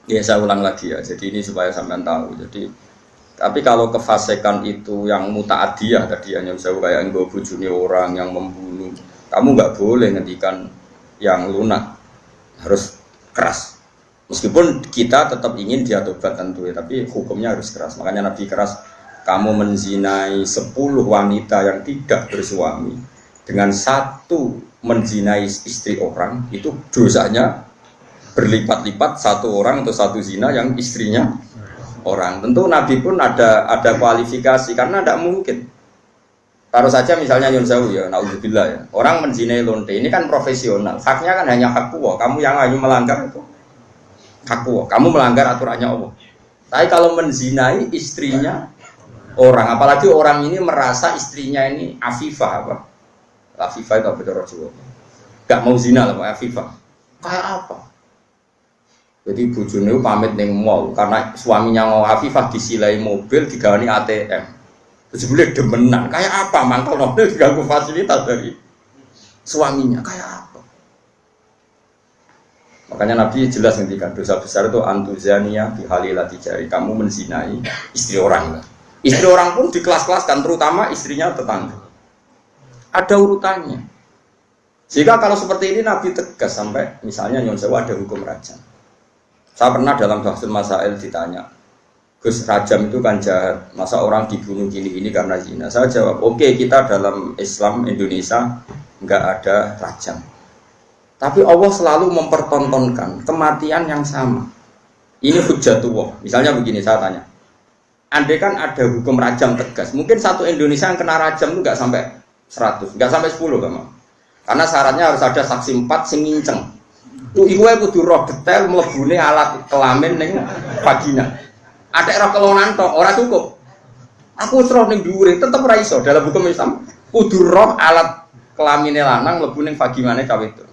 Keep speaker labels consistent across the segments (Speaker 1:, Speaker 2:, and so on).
Speaker 1: Ya saya ulang lagi ya. Jadi ini supaya sampean tahu. Jadi tapi kalau kefasikan itu yang mutaadiyah tadi yang saya kayak enggak bujuni orang yang membunuh, kamu nggak boleh ngendikan yang lunak, harus keras. Meskipun kita tetap ingin dia tobat tentu ya, tapi hukumnya harus keras. Makanya Nabi keras, kamu menzinai 10 wanita yang tidak bersuami dengan satu menzinai istri orang, itu dosanya berlipat-lipat satu orang atau satu zina yang istrinya orang. Tentu Nabi pun ada kualifikasi karena tidak mungkin. Taruh saja misalnya Yun Sewu ya, naudzubillah ya. Orang menzinai lonte ini kan profesional. Haknya kan hanya hak kuwo. Kamu yang hanya melanggar itu hak kuwo. Kamu melanggar aturannya Allah. Tapi kalau menzinai istrinya orang, apalagi orang ini merasa istrinya ini afifah apa? Afifah itu apa cara Jawa? Gak mau zina lah Pak afifah. Kayak apa? Jadi bojone pamit ning mall karena suaminya mau afifah disilai mobil digawani ATM. Terus boleh demenan. Kayak apa? Mangkal mobil diganggu fasilitas dari suaminya. Kayak apa? Makanya Nabi jelas ngendikan dosa besar itu antuzania bihalilati jari. Kamu menzinai istri orang. Istri orang pun di kelas-kelaskan, terutama istrinya tetangga. Ada urutannya. Jika kalau seperti ini Nabi tegas sampai misalnya Nyon Sewu ada hukum rajam. Saya pernah dalam Bahsul Masail ditanya, Gus, rajam itu kan jahat, masa orang dibunuh gini-gini karena zina? Saya jawab, oke, kita dalam Islam Indonesia nggak ada rajam. Tapi Allah selalu mempertontonkan kematian yang sama. Ini hujjatullah. Misalnya begini, saya tanya, andai kan ada hukum rajam tegas, mungkin satu Indonesia yang kena rajam itu nggak sampai 100, nggak sampai 10 kan? Karena syaratnya harus ada saksi 4 sing nginceng. Tuh iku kudu roh detail mlebune alat kelamin ning vagina. Ada roh kelonan tok, ora cukup. Aku roh ning dhuwure tetep ora iso dalam hukum Islam. Kudu roh alat kelamine lanang mlebu ning vaginane cawe itu.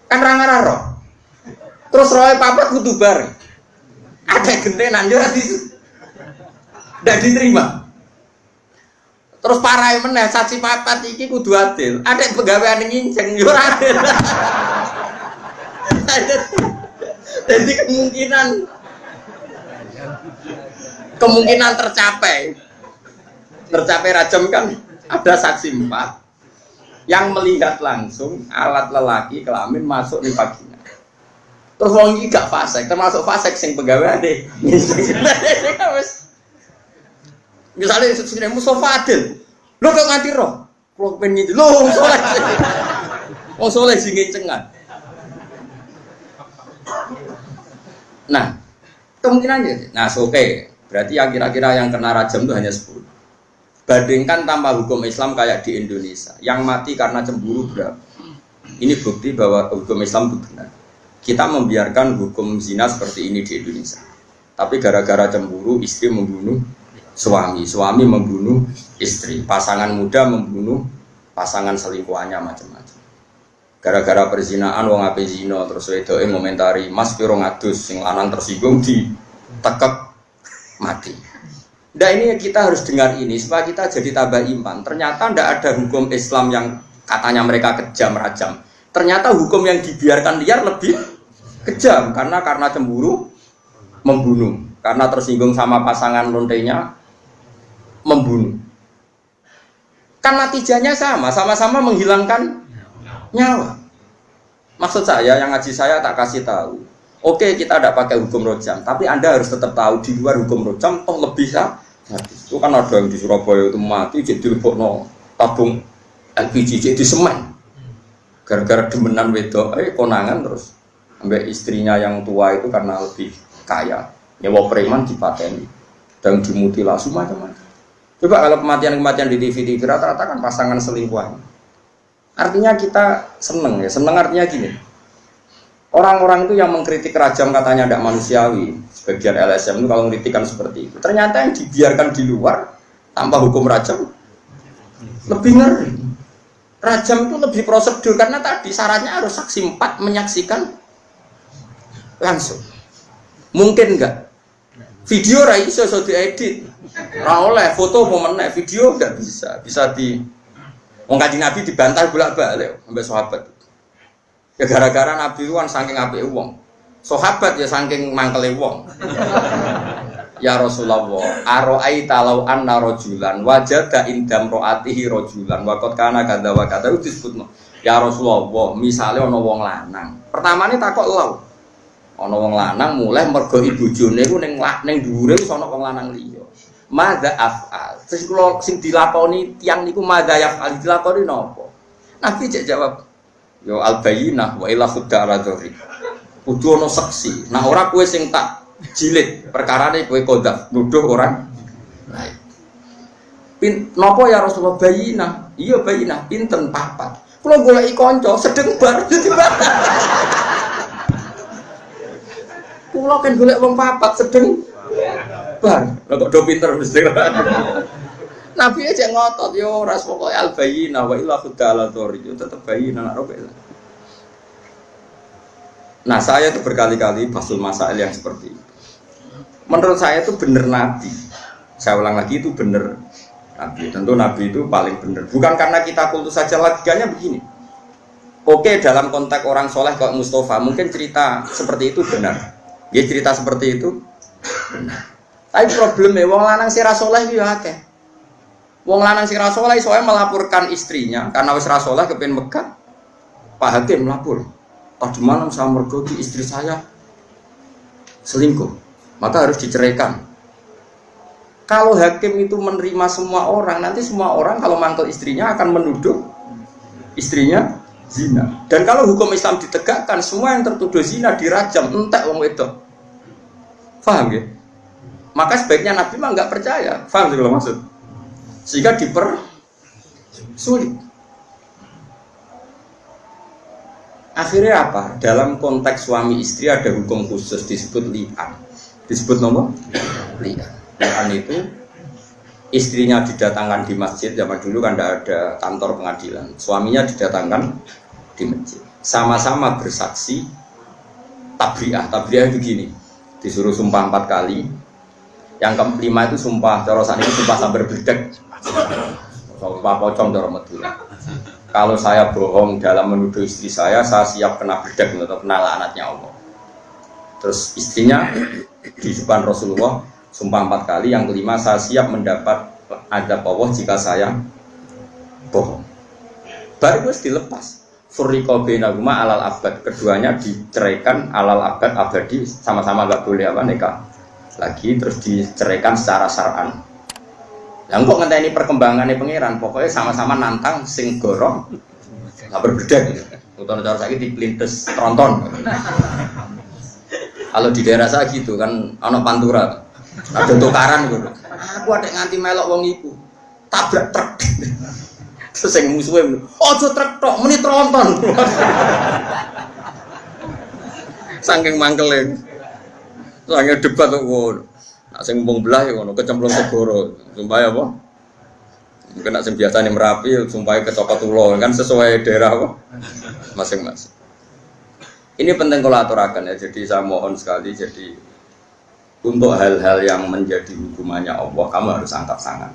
Speaker 1: Kan ra ngarah roh. Terus rohe papat kudu bareng. Ada gentenan yo ora ndak diterima. Terus parahe meneh saksi papat iki kudu adil. Ada pegawaian nginceng yo ora adil. Jadi kemungkinan tercapai rajam kan ada saksi 4 yang melihat langsung alat lelaki kelamin masuk di vagina. Terus wong iki gak fasik, termasuk fasik sing pegawai deh. Misalnya sesine Mustafa Adil, lo kok nganti roh? Kulo pengen ngene. Lho, soleh. Wong soleh sing ngencengan. Nah, kemungkinannya. Nah, oke. Berarti yang kira-kira yang kena rajam itu hanya 10. Bandingkan tanpa hukum Islam kayak di Indonesia. Yang mati karena cemburu berapa? Ini bukti bahwa hukum Islam itu benar. Kita membiarkan hukum zina seperti ini di Indonesia. Tapi gara-gara cemburu, istri membunuh suami, suami membunuh istri, pasangan muda membunuh pasangan selingkuhannya macam-macam. Gara-gara perzinaan wong ape zina terus wedoke ngomentari Mas piro ngadus sing lanang tersinggung ditekek mati. Nah ini kita harus dengar ini supaya kita jadi tambah iman. Ternyata tidak ada hukum Islam yang katanya mereka kejam rajam. Ternyata hukum yang dibiarkan liar lebih kejam karena cemburu membunuh, karena tersinggung sama pasangan lontenya membunuh. Kan natijanya sama-sama menghilangkan nyawa. Maksud saya yang ngaji saya tak kasih tahu. Oke, kita tidak pakai hukum rojam, tapi Anda harus tetap tahu di luar hukum rojam toh lebih itu kan ada yang di Surabaya itu mati jadi dilebokno tabung LPG jadi semen. Gara-gara demenan wedok, konangan terus ambek istrinya yang tua itu karena lebih kaya, nyewa preman dipateni dan dimutilasi macam-macam. Coba kalau kematian-kematian di TV rata-rata kan pasangan selingkuhan. Artinya kita seneng ya, seneng artinya gini. Orang-orang itu yang mengkritik rajam katanya tidak manusiawi, sebagian LSM itu kalau mengkritikan seperti itu. Ternyata yang dibiarkan di luar tanpa hukum rajam lebih ngeri. Rajam itu lebih prosedur karena tadi syaratnya harus saksi 4 menyaksikan langsung. Mungkin enggak? Video ra iso diedit. Ra oleh foto momennya, video enggak bisa. Bisa di wong Kanjeng Nabi dibantah bolak-balik sampai sahabat. Ya gara-gara Nabi itu kan saking apike wong. Sahabat ya saking mangkele wong. Ya Rasulullah, aro'aita law anna rajulan wajada indam ro'atihi rajulan wa qad kana kadza wa kadza disebutno. Ya Rasulullah, misale ana wong lanang. Pertamane takok law. Ana wong lanang mulai mergo ibojone iku ning dhuwure wis ana wong lanang liya. Madza af'al. Terus kula sing dilakoni tiyang niku madza yaf'al dilakoni napa? Nabi cek jawab, yo al-bayyinah wa ila khudda radhari. Kudu ana saksi. Nah ora kowe sing tak jilid perkarane kowe kodaf nuduh orang lain. Napa ya Rasulullah bayina? Iya bayina, pinten papat. Kula goleki kanca sedeng bar dadi batal. Kula kan golek wong papat sedeng bar. Lah kok do pinter mesti. Nabi aja ngotot yo ora pokoke al bayina wa illa khudala tori yo tetep bayina nak robek. Nah saya itu berkali-kali basul masail yang seperti itu. Menurut saya itu benar Nabi. Saya ulang lagi itu benar Nabi. Tentu Nabi itu paling benar. Bukan karena kita kultus saja, logikanya begini. Oke dalam konteks orang soleh kayak Mustafa mungkin cerita seperti itu benar. Ya cerita seperti itu benar. Tapi problemnya wong lanang sira soleh ya akeh. Wong lanang sira soleh soalnya melaporkan istrinya karena wis ra soleh kepen Mekah. Pak Hakim melapor. Tadi malam saya mergoki istri saya selingkuh. Maka harus diceraikan. Kalau hakim itu menerima semua orang, nanti semua orang kalau mangkel istrinya akan menuduh istrinya zina. Dan kalau hukum Islam ditegakkan, semua yang tertuduh zina dirajam, entek wong wedok. Paham ya? Maka sebaiknya Nabi mah nggak percaya. Paham sih kalau maksud? Sehingga dipersulit. Akhirnya apa? Dalam konteks suami istri ada hukum khusus disebut li'an. Disebut nomor li'an. Li'an itu istrinya didatangkan di masjid. Zaman dulu kan tidak ada kantor pengadilan. Suaminya didatangkan di masjid. Sama-sama bersaksi tabri'ah. Tabri'ah itu gini. Disuruh sumpah 4 kali. Yang kelima itu sumpah. Cara saat ini sumpah sambar bledek. Sumpah pocong cara Madura. Kalau saya bohong dalam menuduh istri saya siap kena bledek atau kena laknatnya Allah. Terus istrinya di depan Rasulullah sumpah 4 kali, yang kelima saya siap mendapat azab Allah jika saya bohong. Baru harus dilepas. Furriqa bainahuma alal abad, keduanya diceraikan alal abad abadi, sama-sama nggak boleh nikah lagi, terus diceraikan secara syar'an. Lah kok ngenteni perkembangannya pangeran, pokoknya sama-sama nantang sing gorong nggak berbeda gitu. Utawa cara saiki diplintes tronton. Kalau di daerah saya gitu kan, anak pantura, ada tukaran gitu. Aku ada nganti melok wong iku, tabrak truk. Terus yang musuhnya, ojo truk tok, meni tronton. Saking mangkelin, saking debat kok. Nak sing wong belah ya ngono, kecemplung segoro. Sumpah apa? Mungkin nak sing biasane Merapi, sumpah kecokot ulo, kan sesuai daerah apa? Masing-masing. Ini penting kalau aturakan ya, jadi saya mohon sekali, jadi untuk hal-hal yang menjadi hukumannya Allah, kamu harus angkat tangan.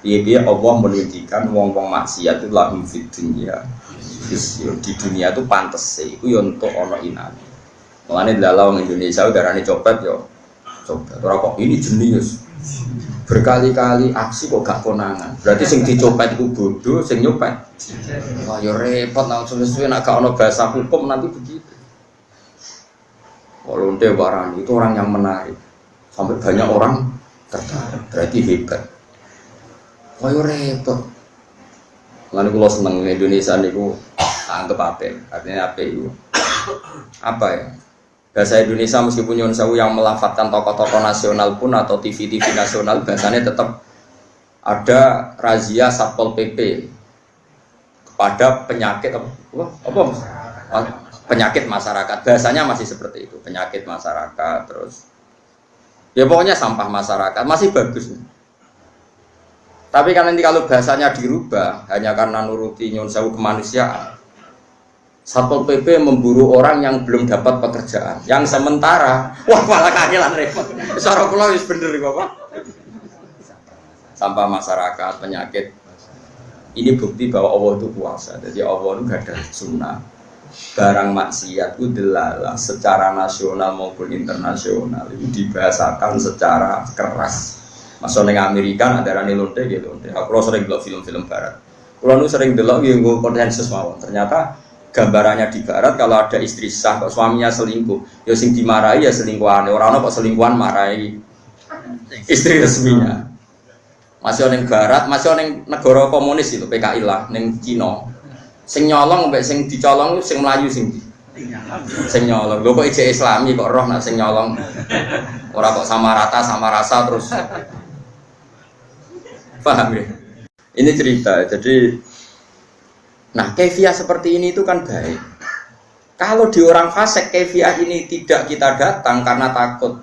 Speaker 1: Iya Allah menunjukkan wong-wong maksiat itu lahum fid dunya. Di dunia itu pantes sih, itu ya untuk ono inan. Makanya dalam Indonesia udarane copet yo, copet. Orang kok ini jenius, berkali-kali aksi kok gak konangan. Berarti sing dicopet itu bodoh, sing nyopet. Wah yo repot, langsung sesuai nak gak ono bahasa hukum nanti begitu. Kalau Warani itu orang yang menarik, sampai banyak orang tertarik, berarti hebat. Wah repot. Lalu kalau seneng Indonesia niku anggap apa? Artinya apa itu? Apa ya? Bahasa Indonesia meskipun nyuwun sewu yang melafatkan tokoh-tokoh nasional pun atau TV-TV nasional, bahasanya tetap ada razia Satpol PP kepada penyakit apa? Penyakit masyarakat, bahasanya masih seperti itu, penyakit masyarakat, terus ya pokoknya sampah masyarakat, masih bagus. Tapi kan nanti kalau bahasanya dirubah hanya karena nuruti nyuwun sewu kemanusiaan, Satpol PP memburu orang yang belum dapat pekerjaan, yang sementara, wah malah kangelan repot. Cara kula wis bener kok, Pak. Sampah masyarakat, penyakit. Ini bukti bahwa Allah itu kuasa. Jadi Allah itu gak ada sunnah. barang maksiat itu delalah secara nasional maupun internasional itu dibahasakan secara keras. Masuk neng Amerika ada rani lonte gitu. Aku sering lihat film-film Barat. Kalau nu sering delok yang gue konsensus mawon. Ternyata gambarannya di Barat kalau ada istri sah kok suaminya selingkuh, ya sing dimarahi ya selingkuhan. Orang kok selingkuhan marahi istri resminya. Masih neng Barat, masih neng negara komunis itu PKI lah, neng Cina. Sing nyolong mbek sing dicolong sing mlayu sing nyolong. Lho kok ijek Islami kok roh nak sing nyolong. Ora kok sama rata sama rasa terus. Paham ya? Ini cerita. Jadi nah, kefiah seperti ini itu kan baik. Kalau di orang fasik kefiah ini tidak kita datang karena takut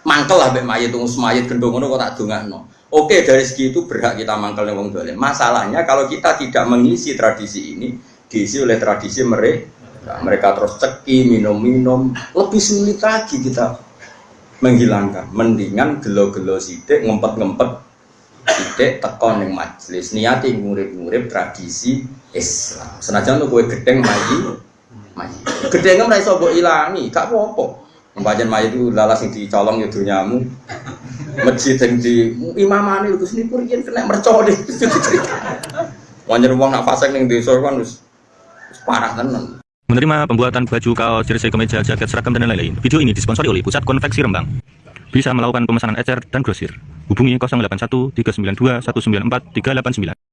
Speaker 1: mangkel lah mbek mayit mayit gendong ngono kok tak dongakno. Oke, dari segi itu berhak kita mangkel ning wong dolen. Masalahnya kalau kita tidak mengisi tradisi ini, diisi oleh tradisi mereka terus ceki, minum-minum, lebih sulit lagi kita menghilangkan. Mendingan gelo-gelo sithik, ngempet-ngempet sithik teko ning majelis, niati ngurip-ngurip tradisi Islam. Senajan lu kowe gedeng maji. Gedenge ora iso mbok ilangi, gak apa-apa. Pancen mayit itu lalas sing dicolong ya dunyamu. Masjid yang di imamane Gus Nipur yen kena mercon iki. Wajar wong nak fasik ning desa kan wis parah tenan.
Speaker 2: Menerima pembuatan baju, kaos, jersey, kemeja, jaket, seragam, dan lain-lain. Video ini disponsori oleh Pusat Konveksi Rembang. Bisa melakukan pemesanan ecer dan grosir. Hubungi 081 392 194 389.